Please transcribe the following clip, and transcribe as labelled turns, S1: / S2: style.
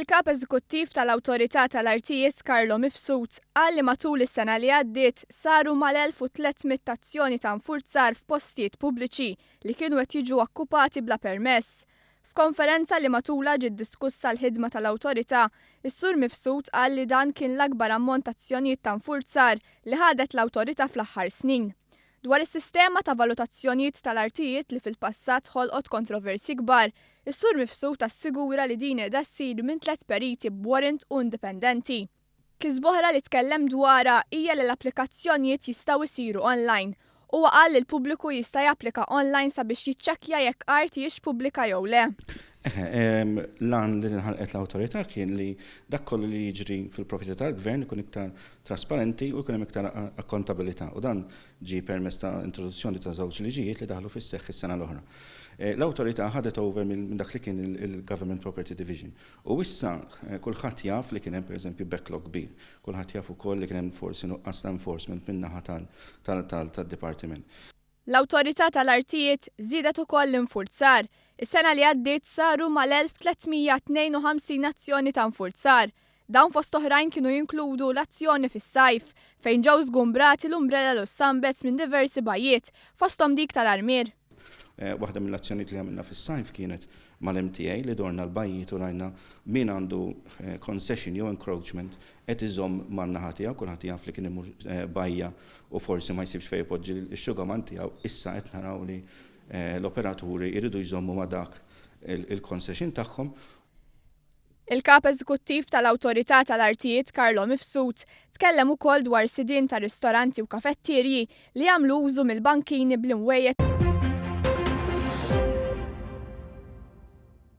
S1: Il-Kap Eżekuttiv tal-Awtorità Tal-Artijiet Carlo Mifsud qal li matul is-sena li għaddiet saru mal-1300 azzjoni ta' infurzar f'postijiet pubbliċi li kienu qed jiġu okkupati bla permess. F'konferenza li matula ġiet diskussa l-ħidma tal-Awtorità, Is-Sur Mifsud qal li dan kien l-akbar ammont azzjonijiet ta' infurzar li ħadet l-Awtorità fl-aħħar snin. Dwar is-sistema ta' valutazzjonijiet tal-artijiet li fil-passat ħolqot kontroversi kbar, Is-Sur Mifsud assigura li din qiegħda ssir minn 3 periti b'warrant u indipendenti. Kisboħra li tkellem dwarha hija li l-applikazzjonijiet jistgħu jsiru online u qal li l-pubbliku jista' japplika online sabiex jiċċekkja jekk art hijiex pubblika jew le.
S2: Lan li nħalqet l-Awtorità kien li dak kollu li jiġri fil-proprjetà tal-Gvern ikun iktar trasparenti u jkun hemm iktar akkontabilità. U dan ġie permezz ta' introduzzjoni ta' żewġ liġijiet li daħlu fis-seħħ is-sena l-oħra. L-Awtorità ħadet over minn dak li kien il-Government Property Division. U issa kulħadd jaf li kien hemm pereżempju backlog kbir. Kulħadd jaf ukoll li kien hemm forsi nuqqas ta' enforcement min-naħa tad-Dipartiment.
S1: L-Awtorità Tal-Artijiet żiedet ukoll l-infurzar. Is-sena li għaddiet saru mal-1352 azzjoni ta' infurzar. Dawn fost oħrajn kienu jinkludu l-azzjoni fis-sajf fejn ġew żgumbrati l-umbrella u s-sambets minn diversi bajjiet fosthom dik tal-armier.
S2: Waħda mill-azzjonijiet li għamilna fis-sajf kienet mal-MTA li dorna l-bajjiet u rajna min għandu concession jew encroachment qed iżomm man-naħa tiegħu, kulħadd jaf li kien imur bajja u forsi ma jsibx fejn ipoġġi x-xugaman tiegħu, issa qed naraw li l-operaturi jridu jżommu ma' dak il-concession tagħhom.
S1: Il-Kap Eżekuttiv tal-Awtorità Tal-Artijiet Carlo Mifsud tkellem ukoll dwar sidien ta' ristoranti u kafettirji li jagħmlu użu mill-bankini bl-imwejjed.